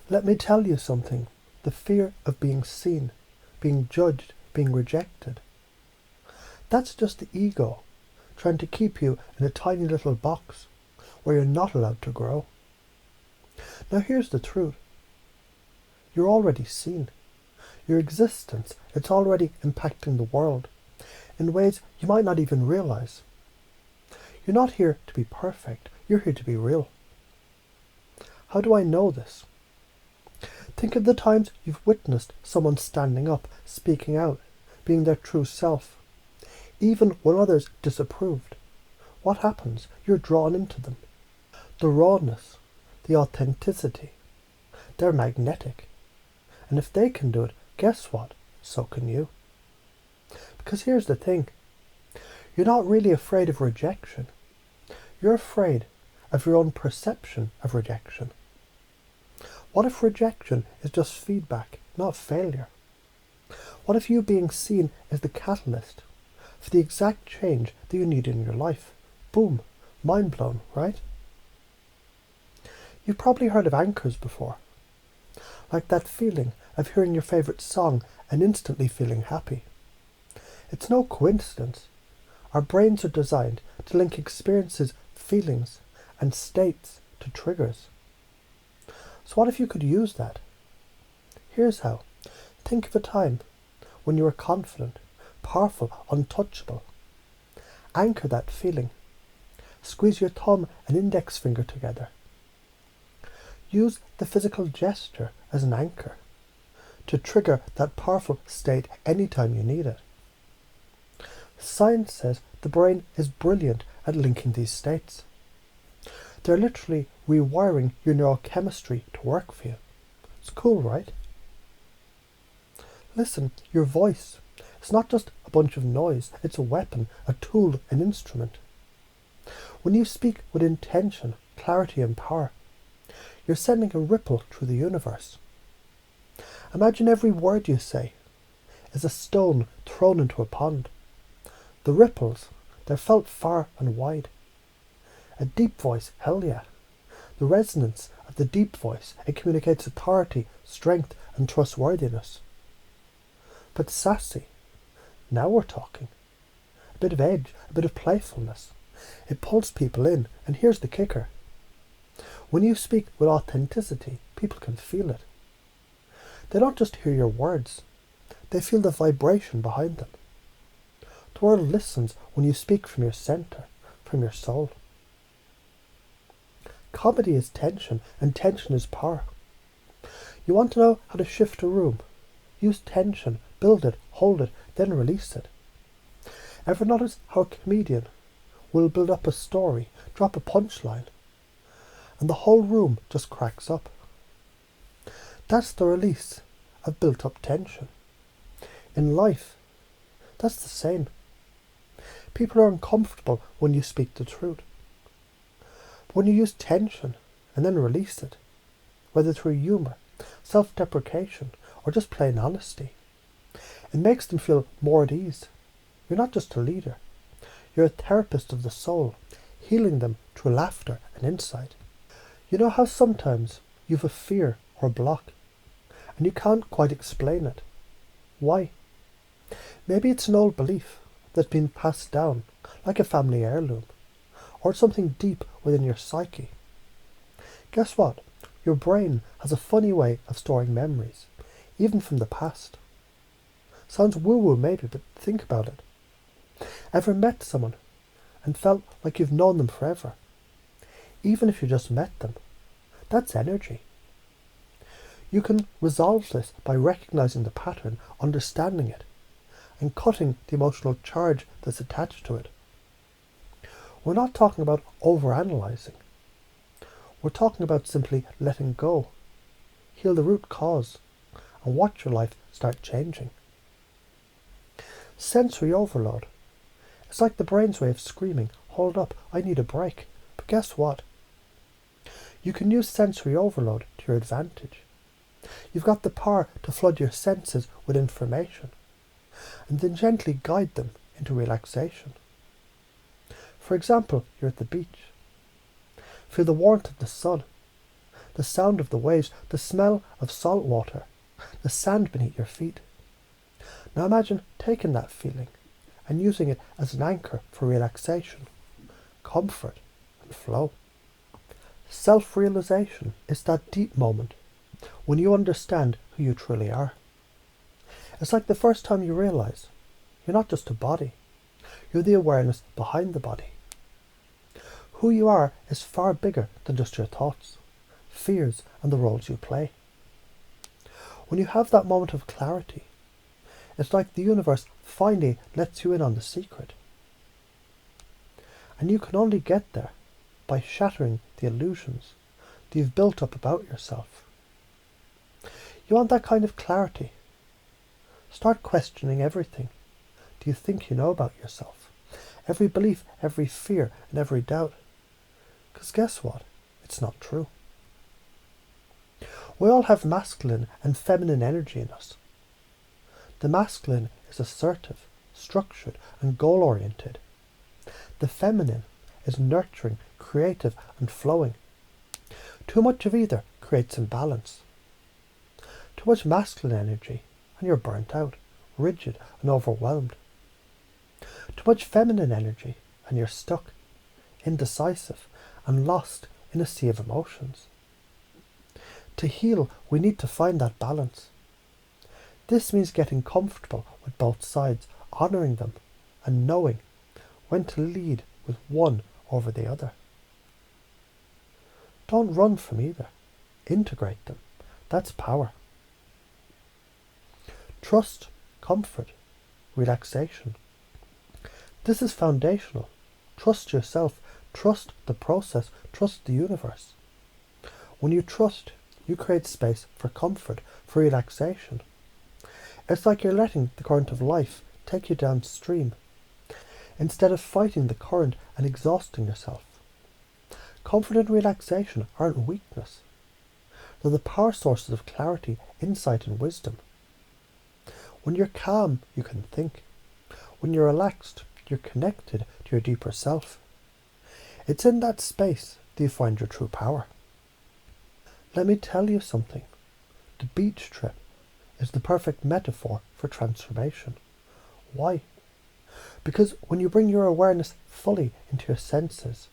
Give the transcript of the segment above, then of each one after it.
Let me tell you something. The fear of being seen, being judged, being rejected. That's just the ego trying to keep you in a tiny little box where you're not allowed to grow. Now here's the truth. You're already seen. Your existence, it's already impacting the world in ways you might not even realize. You're not here to be perfect. You're here to be real. How do I know this? Think of the times you've witnessed someone standing up, speaking out, being their true self. Even when others disapproved. What happens? You're drawn into them. The rawness, the authenticity, they're magnetic. And if they can do it, guess what? So can you. Because here's the thing. You're not really afraid of rejection. You're afraid of your own perception of rejection. What if rejection is just feedback, not failure? What if you being seen is the catalyst for the exact change that you need in your life? Boom, mind blown, right? You've probably heard of anchors before. Like that feeling of hearing your favourite song and instantly feeling happy. It's no coincidence. Our brains are designed to link experiences, feelings, and states to triggers. So what if you could use that? Here's how. Think of a time when you were confident, powerful, untouchable. Anchor that feeling. Squeeze your thumb and index finger together. Use the physical gesture as an anchor to trigger that powerful state anytime you need it. Science says the brain is brilliant at linking these states. They're literally rewiring your neurochemistry to work for you. It's cool, right? Listen, your voice. It's not just a bunch of noise. It's a weapon, a tool, an instrument. When you speak with intention, clarity and power, you're sending a ripple through the universe. Imagine every word you say is a stone thrown into a pond. The ripples, they're felt far and wide. A deep voice, hell yeah. The resonance of the deep voice, it communicates authority, strength and trustworthiness. But sassy, now we're talking. A bit of edge, a bit of playfulness. It pulls people in, and here's the kicker. When you speak with authenticity, people can feel it. They don't just hear your words, they feel the vibration behind them. The world listens when you speak from your center, from your soul. Comedy is tension, and tension is power. You want to know how to shift a room? Use tension, build it, hold it, then release it. Ever notice how a comedian will build up a story, drop a punchline, and the whole room just cracks up? That's the release of built up tension. In life, that's the same. People are uncomfortable when you speak the truth. But when you use tension and then release it, whether through humour, self-deprecation, or just plain honesty, it makes them feel more at ease. You're not just a leader. You're a therapist of the soul, healing them through laughter and insight. You know how sometimes you have a fear or block, and you can't quite explain it. Why? Maybe it's an old belief that's been passed down, like a family heirloom, or something deep within your psyche. Guess what? Your brain has a funny way of storing memories, even from the past. Sounds woo-woo maybe, but think about it. Ever met someone and felt like you've known them forever? Even if you just met them, that's energy. You can resolve this by recognizing the pattern, understanding it, and cutting the emotional charge that's attached to it. We're not talking about overanalyzing. We're talking about simply letting go, heal the root cause, and watch your life start changing. Sensory overload. It's like the brain's way of screaming, hold up, I need a break. But guess what? You can use sensory overload to your advantage. You've got the power to flood your senses with information and then gently guide them into relaxation. For example, you're at the beach. Feel the warmth of the sun. the sound of the waves, the smell of salt water, the sand beneath your feet. Now imagine taking that feeling and using it as an anchor for relaxation, comfort, and flow. Self-realization is that deep moment when you understand who you truly are. It's like the first time you realize you're not just a body, you're the awareness behind the body. Who you are is far bigger than just your thoughts, fears, and the roles you play. When you have that moment of clarity, it's like the universe finally lets you in on the secret. And you can only get there by shattering the illusions that you've built up about yourself. You want that kind of clarity? Start questioning everything. Do you think you know about yourself? Every belief, every fear, and every doubt. Because guess what? It's not true. We all have masculine and feminine energy in us. The masculine is assertive, structured, and goal-oriented. The feminine is nurturing, creative, and flowing. Too much of either creates imbalance. Too much masculine energy, and you're burnt out, rigid, and overwhelmed. Too much feminine energy, and you're stuck, indecisive, and lost in a sea of emotions. To heal, we need to find that balance. This means getting comfortable with both sides, honouring them, and knowing when to lead with one over the other. Don't run from either. Integrate them. That's power. Trust, comfort, relaxation. This is foundational. Trust yourself. Trust the process. Trust the universe. When you trust, you create space for comfort, for relaxation. It's like you're letting the current of life take you downstream, instead of fighting the current and exhausting yourself. Comfort and relaxation aren't weakness. They're the power sources of clarity, insight, and wisdom. When you're calm, you can think. When you're relaxed, you're connected to your deeper self. It's in that space that you find your true power. Let me tell you something. The beach trip is the perfect metaphor for transformation. Why? Because when you bring your awareness fully into your senses,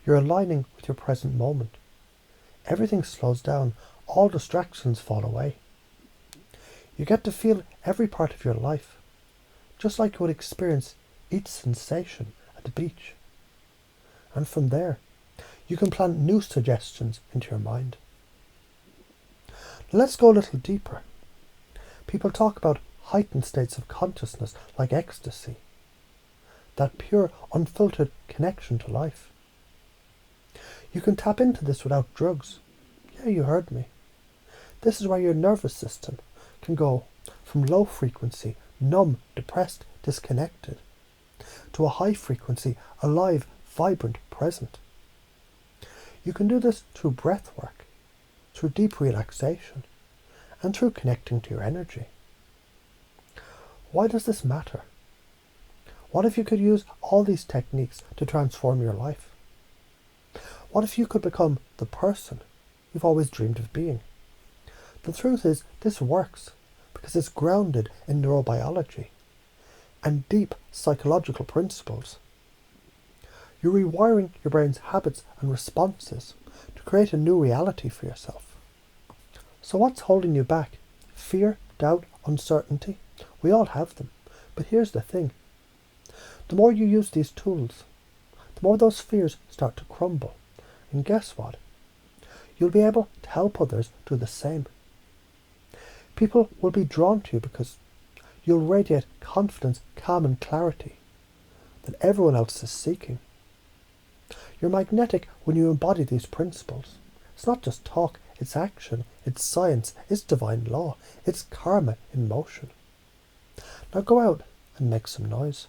you're aligning with your present moment. Everything slows down, all distractions fall away. You get to feel every part of your life, just like you would experience each sensation at the beach. And from there, you can plant new suggestions into your mind. Now let's go a little deeper. People talk about heightened states of consciousness like ecstasy, that pure, unfiltered connection to life. You can tap into this without drugs. Yeah, you heard me. This is where your nervous system can go from low frequency, numb, depressed, disconnected, to a high frequency, alive, vibrant, present. You can do this through breath work, through deep relaxation, and through connecting to your energy. Why does this matter? What if you could use all these techniques to transform your life? What if you could become the person you've always dreamed of being? The truth is, this works because it's grounded in neurobiology and deep psychological principles. You're rewiring your brain's habits and responses to create a new reality for yourself. So what's holding you back? Fear, doubt, uncertainty? We all have them. But here's the thing. The more you use these tools, the more those fears start to crumble. And guess what? You'll be able to help others do the same. People will be drawn to you because you'll radiate confidence, calm, and clarity that everyone else is seeking. You're magnetic when you embody these principles. It's not just talk, it's action, it's science, it's divine law, it's karma in motion. Now go out and make some noise.